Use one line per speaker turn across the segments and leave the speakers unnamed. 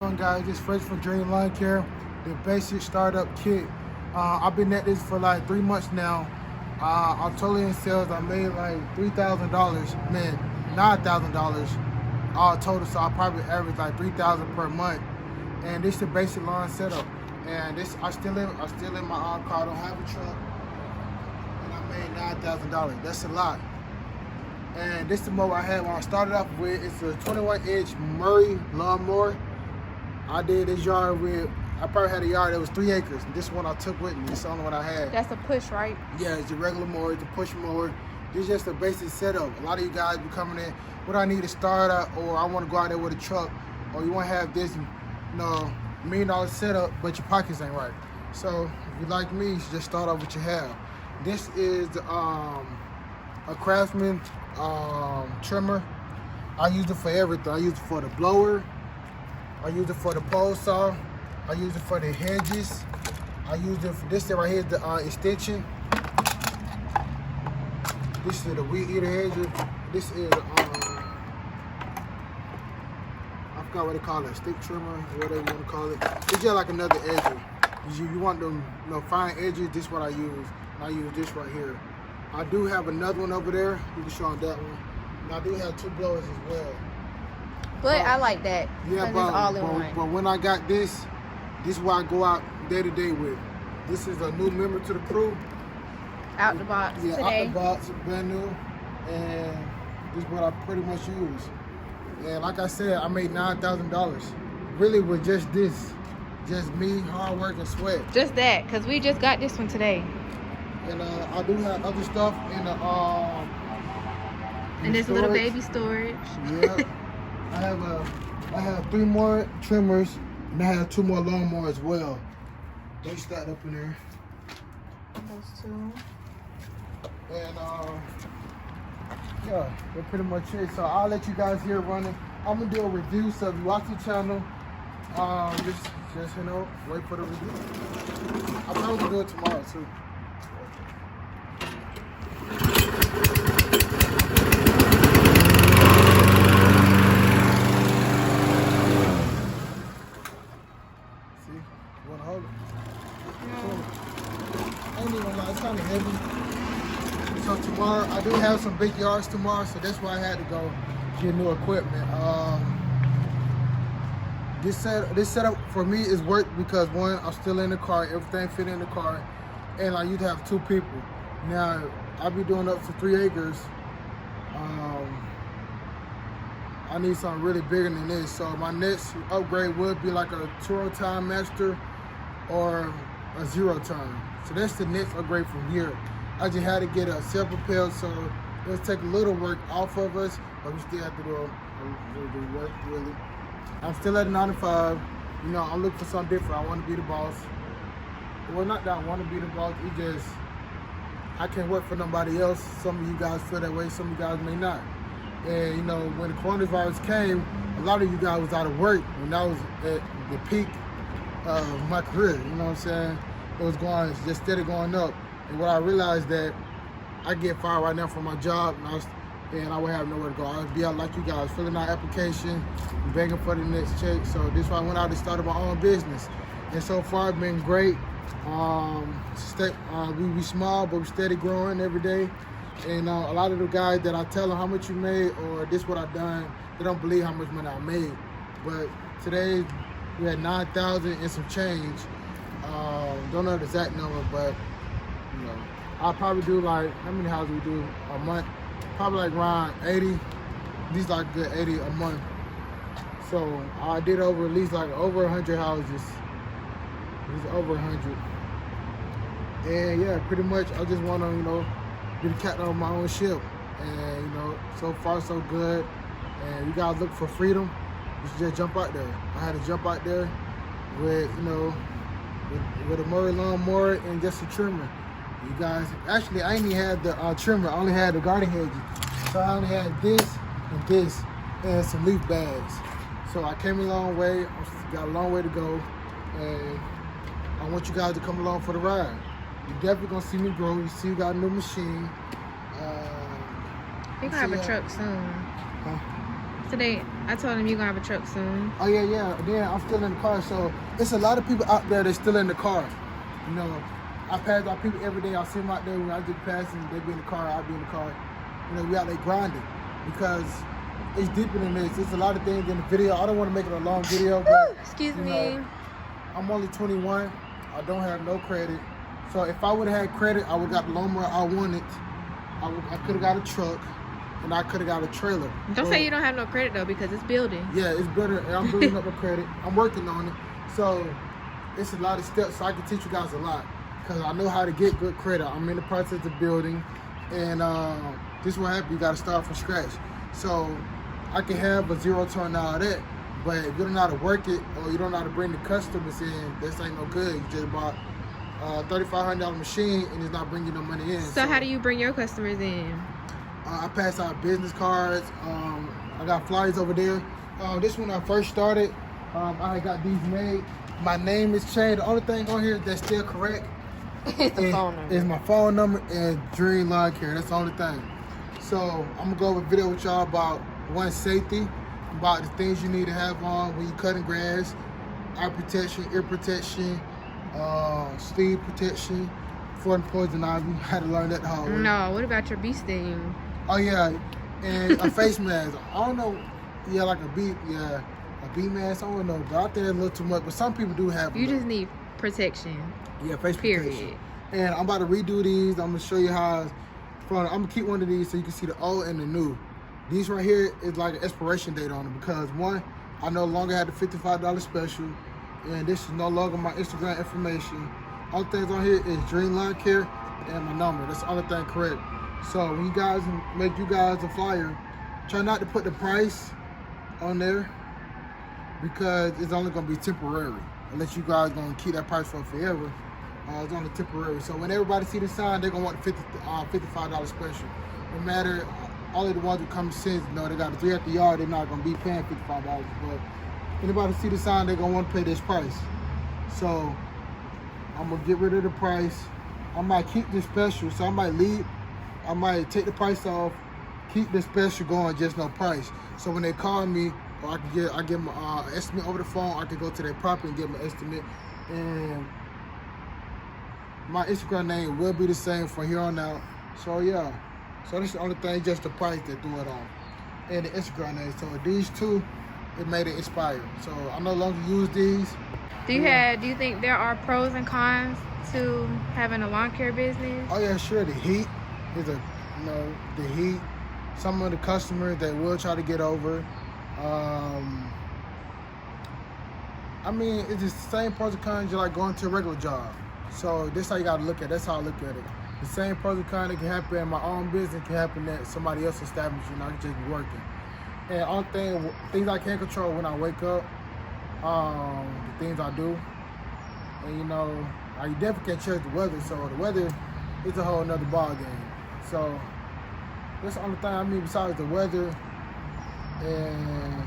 Guys, this Fresh from Dreamlawncare, the basic startup kit. I've been at this for like 3 months now. I'm totally in sales. I made like $3,000, man, $9,000 all total. So I probably average like 3,000 per month. And this is the basic lawn setup. And this I still in my car. I don't have a truck, and I made $9,000. That's a lot. And this is the mower I had when I started off with. It's a 21-inch Murray lawnmower. I did this yard with, I probably had a yard that was 3 acres. This one I took with me. This is the only one I had.
That's a push, right?
Yeah, it's a regular mower, it's a push mower. This is just a basic setup. A lot of you guys be coming in, what I need to start up, or I want to go out there with a truck, or you want to have this, $1 million setup, but your pockets ain't right. So if you like me, you should just start off with what you have. This is a Craftsman trimmer. I use it for everything. I use it for the blower. I use it for the pole saw. I use it for the hedges. I use it for this thing right here is the extension. This is the weed eater hedger. This is I forgot what they call it, stick trimmer, whatever you want to call it. It's just like another edger. You want them fine edges. This is what I use. And I use this right here. I do have another one over there. You can show them that one. And I do have 2 blowers as well.
But I like that.
Yeah,
it's all in one.
But when I got this is what I go out day to day with. This is a new member to the crew.
Out the box
yeah,
today.
Out the box, brand new. And this is what I pretty much use. And like I said, I made $9,000. Really with just this. Just me, hard work and sweat.
Just that, because we just got this one today.
And I do have other stuff in the
and there's a little baby storage.
Yeah. I have 3 more trimmers, and I have 2 more lawnmowers as well. They stacked up in there.
Those 2.
And yeah, that's pretty much it. So I'll let you guys hear running. I'm gonna do a review, so if you watch the channel, just wait for the review. I'll probably do it tomorrow too. You want to hold it? I ain't even gonna lie, it's kind of heavy. So tomorrow, I do have some big yards tomorrow, so that's why I had to go get new equipment. This setup for me is work because one, I'm still in the car, everything fit in the car, and I used to have 2 people. Now, I'll be doing up to 3 acres. I need something really bigger than this. So my next upgrade would be like a 2-time master or a 0-time. So that's the next upgrade from here. I just had to get a self-propelled, so it'll take a little work off of us, but we still have to do a little bit of work, really. I'm still at 9 to 5. I'm looking for something different. I want to be the boss. Well, not that I want to be the boss. It just, I can't work for nobody else. Some of you guys feel that way. Some of you guys may not. And, when the coronavirus came, a lot of you guys was out of work when I was at the peak of my career. You know what I'm saying? It was just steady going up. And what I realized that I get fired right now from my job, and I would have nowhere to go. I would be out like you guys, filling out application, begging for the next check. So this is why I went out and started my own business. And so far, it's been great. We small, but we steady growing every day. And a lot of the guys that I tell them how much you made or this what I done, they don't believe how much money I made. But today we had 9,000 and some change. Don't know the exact number, but I'll probably do like, how many houses we do a month? Probably like around 80. At least like good 80 a month. So I did at least like over 100 houses. It's over 100. And yeah, pretty much I just want to, be the captain of my own ship. And, so far so good. And you guys look for freedom, you should just jump out there. I had to jump out there with, with a Murray lawnmower and just a trimmer. You guys, actually I ain't even had the trimmer, I only had the garden hedges. So I only had this, and some leaf bags. So I came a long way, got a long way to go, and I want you guys to come along for the ride. You're definitely gonna see me grow. You see, we got a new machine.
We're gonna have a truck soon.
Huh?
Today, I told him you're gonna have a truck soon.
Oh yeah. Then I'm still in the car, so it's a lot of people out there that's still in the car. You know, I pass by people every day. I see them out there when I just pass them. They be in the car, I be in the car. You know, we out there grinding because it's deeper than this. There's a lot of things in the video. I don't want to make it a long video, but
Excuse
you
me.
know, I'm only 21. I don't have no credit. So if I would have had credit, I would have got the lawnmower I wanted. I could have got a truck, and I could have got a trailer.
Don't say you don't have no credit though, because it's building.
Yeah, it's better. And I'm building up my credit. I'm working on it. So it's a lot of steps. So I can teach you guys a lot because I know how to get good credit. I'm in the process of building, and this is what happens. You got to start from scratch. So I can have a zero turn out of that. But if you don't know how to work it or you don't know how to bring the customers in, this ain't no good. You just bought a $3,500 machine and it's not bringing no money in.
So how do you bring your customers in?
I pass out business cards. I got flyers over there. This when I first started, I got these made. My name is changed. The only thing on here that's still correct
It's the phone number.
is my phone number and Dream Lawn Care. That's the only thing. So I'm gonna go over a video with y'all about one, safety, about the things you need to have on when you're cutting grass, eye protection, ear protection, sleeve protection, for poison ivy. I had to learn that the hard way.
No, what about your bee sting?
Oh yeah, and a face mask. I don't know, yeah, like a bee mask. I don't know, but I think that's a little too much. But some people do have.
You just need protection.
Yeah, face
Period.
protection. And I'm about to redo these. I'm gonna show you how. I'm gonna keep one of these so you can see the old and the new. These right here is like an expiration date on them because one, I no longer had the $55 special, and this is no longer my Instagram information. All things on here is Dream Lawn Care and my number. That's the only thing correct. So when you guys make you guys a flyer, try not to put the price on there because it's only gonna be temporary. Unless you guys gonna keep that price for forever, it's only temporary. So when everybody see the sign, they're gonna want the $55 special. No matter. All of the ones who come since, they got a 3 at the yard, they're not gonna be paying $55. But anybody see the sign, they're gonna want to pay this price. So I'm gonna get rid of the price. I might keep this special, so I might leave. I might take the price off, keep the special going, just no price. So when they call me, or I get my estimate over the phone, I can go to their property and get my estimate. And my Instagram name will be the same from here on out. So yeah. So this is the only thing, just the price that threw it on. And the Instagram name. So these two, it made it expire. So I no longer use these.
Do you think there are pros and cons to having a lawn care business?
Oh yeah, sure. The heat is the heat. Some of the customers that will try to get over. I mean, it's the same pros and cons just like going to a regular job. So this is how you gotta look at it. That's how I look at it. The same pros and cons that can happen in my own business can happen at somebody else's establishment. I can just be working. And all things I can't control when I wake up, the things I do. And you definitely can't change the weather. So the weather is a whole nother ball game. So that's the only thing I mean besides the weather and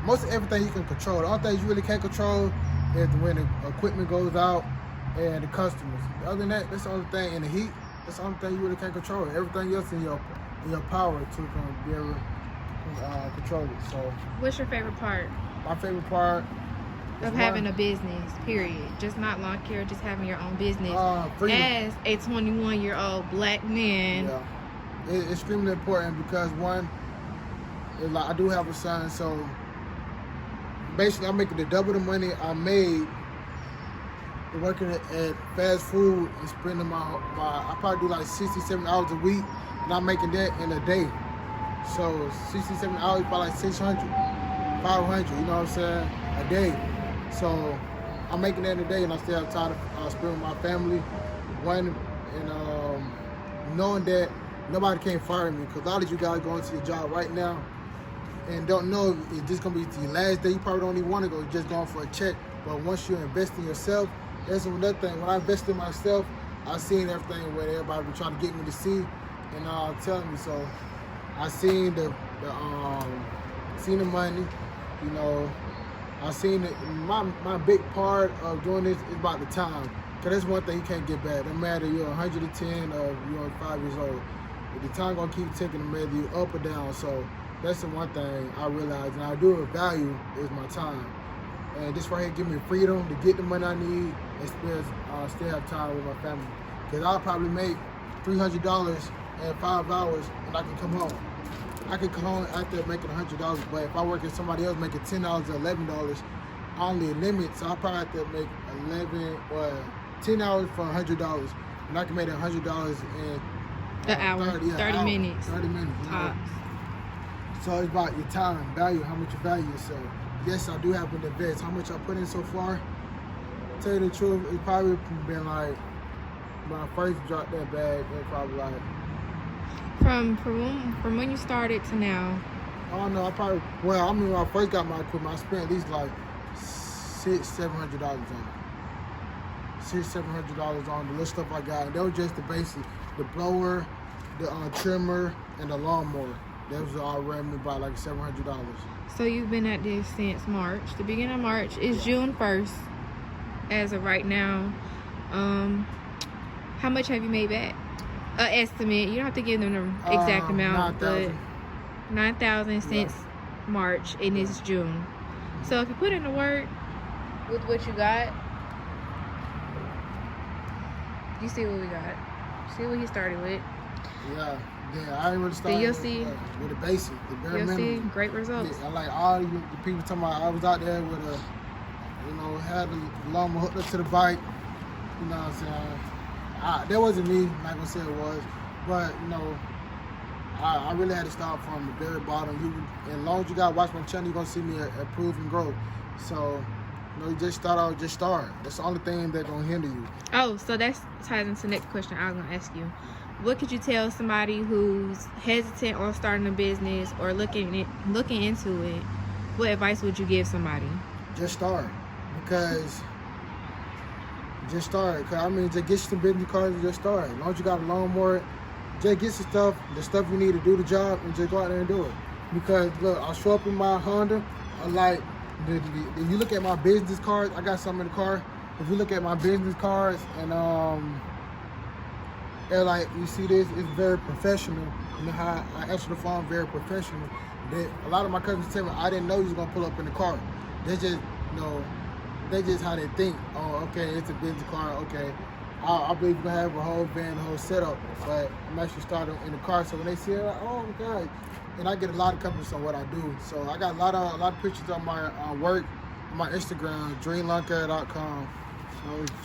most of everything you can control. The only thing you really can't control is when the equipment goes out and the customers. Other than that, that's the only thing. In the heat, that's the only thing you really can't control. Everything else in your power to be able to control it. So,
what's your favorite part
my favorite part
of having a business? Period. Just not lawn care, just having your own business.
Freedom.
As a 21-year-old black man.
Yeah, it's extremely important because one, I do have a son, so basically I'm making double the money I made working at fast food and spending I probably do like 60-70 hours a week, and I'm making that in a day. So 60-70 hours, probably like 600, 500, you know what I'm saying, a day. So I'm making that in a day, and I still have time to spend with my family. One, and knowing that nobody can fire me, because a lot of you guys going to your job right now and don't know if this gonna be your last day. You probably don't even want to go, just going for a check. But once you invest in yourself, that's another thing. When I invest in myself, I seen everything where everybody was trying to get me to see, and telling me. So I seen the money, I seen it. My big part of doing this is about the time, because that's one thing you can't get back. No matter you're 110 or you're 5 years old, the time gonna keep ticking, no matter you up or down. So that's the one thing I realized, and I do value is my time. And this right here give me freedom to get the money I need and still have time with my family. Because I'll probably make $300 in 5 hours and I can come home. I can come home after making $100, but if I work at somebody else making $10 or $11, I only limit, so I probably have to make 10 hours for $100, and I can make $100 in
an hour, 30 minutes.
30 minutes.
Tops.
So it's about your time, value, how much you value yourself. Yes, I do have to invest. How much I put in so far? To tell you the truth, it's probably been like, when I first dropped that bag, it probably like,
From when you started to now.
I don't know, when I first got my equipment, I spent at least like $600-700 on it. $600-700 on the little stuff I got. And that was just the basic, the blower, the trimmer, and the lawnmower. That was all ran me about like $700.
So you've been at this since March. The beginning of March is June 1st. As of right now, how much have you made back? Estimate. You don't have to give them the exact amount,
9,000.
but 9,000 since March, and it's June. So if you put in the work with what you got, you see what we got. See what he started with.
Yeah, I ain't really started
Then you'll see
with the basic, the bare
you'll
minimum.
see great results.
Yeah, I like all the people talking about I was out there with had the lawnmower hooked up to the bike. You know what I'm saying? That wasn't me, I'm not gonna say it was, but I really had to start from the very bottom. As long as you gotta watch my channel, you're gonna see me improve and grow. So, you just start out, just start. That's the only thing that's gonna hinder you.
Oh, so that ties into the next question I was gonna ask you. What could you tell somebody who's hesitant on starting a business or looking into it? What advice would you give somebody?
Just start, because just get you some business cards and just start. As long as you got a lawnmower, just get the stuff you need to do the job, and just go out there and do it. Because look, I'll show up in my Honda. If you look at my business cards, I got some in the car. If you look at my business cards and they're like, you see this, it's very professional. You know how I answer the phone, very professional. A lot of my cousins tell me, I didn't know you was gonna pull up in the car. They just, that's just how they think. Oh, okay, it's a business car, okay. I believe we're gonna have a whole van, a whole setup, but I'm actually starting in the car. So when they see it, like, oh my God. And I get a lot of compliments on what I do. So I got a lot of pictures on my work, on my Instagram, dreamlawncare.com.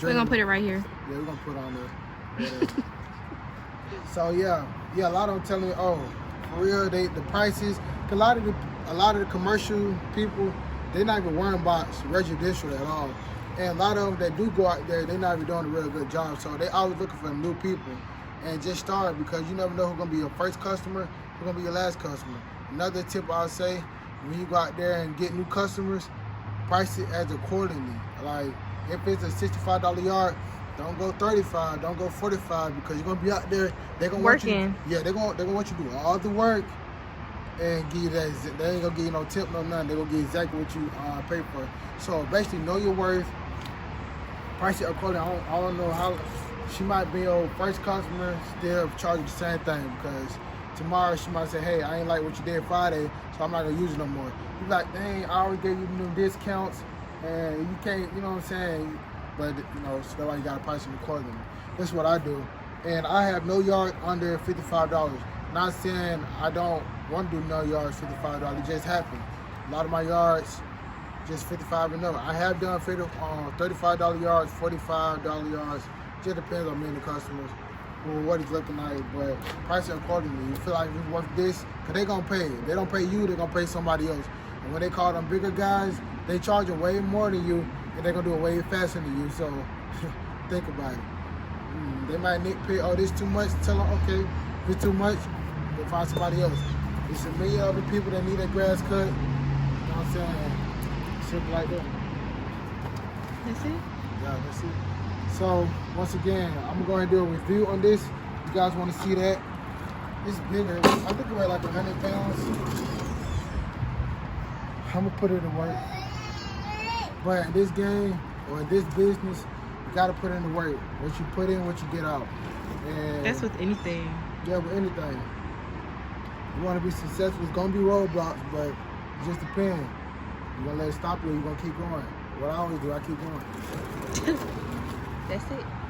We're gonna put it right here.
Yeah, we're gonna put it on there. Yeah. So yeah, a lot of them telling me, oh, for real, the prices. A lot of the commercial people, they're not even worrying about residential at all. And a lot of them that do go out there, they're not even doing a real good job. So they always looking for new people. And just start, because you never know who's gonna be your first customer, who's gonna be your last customer. Another tip I'll say, when you go out there and get new customers, price it as accordingly. Like if it's a $65 yard, don't go 35, don't go 45, because you're gonna be out there. They're gonna want you. Yeah, they're gonna want you to do all the work and give you that. They ain't gonna give you no tip, no nothing. They're gonna give you exactly what you pay for. So basically, know your worth. Price it accordingly. I don't know how. She might be your first customer, still charge you the same thing, because tomorrow she might say, hey, I ain't like what you did Friday, so I'm not gonna use it no more. You like, dang, I already gave you new discounts, and you can't, you know what I'm saying? But so that's why you gotta price it accordingly. That's what I do. And I have no yard under $55. Not saying I don't want to do no yards $55, it just happened. A lot of my yards, just $55 and up. I have done $35 yards, $45 yards. Just depends on me and the customers or what it's looking like, but price it accordingly. You feel like it's worth this, because they're gonna pay. If they don't pay you, they're gonna pay somebody else. And when they call them bigger guys, they charge them way more than you, and they're gonna do it way faster than you. So think about it. They might nitpick, oh, this too much. Tell them, okay, if it's too much, we'll find somebody else. There's a million other people that need their grass cut. You know what I'm saying? Simple like that.
That's it?
Yeah, that's it. So once again, I'm gonna go ahead and do a review on this. You guys want to see that? It's bigger. I think we're like 100 pounds. I'm gonna put it to work. But in this game or in this business, you gotta put in the work. What you put in, what you get out. And
that's with anything.
yeah, with anything. You want to be successful. It's gonna be roadblocks, but it just depends. You gonna let it stop you, or you gonna keep going. What I always do, I keep going.
That's it.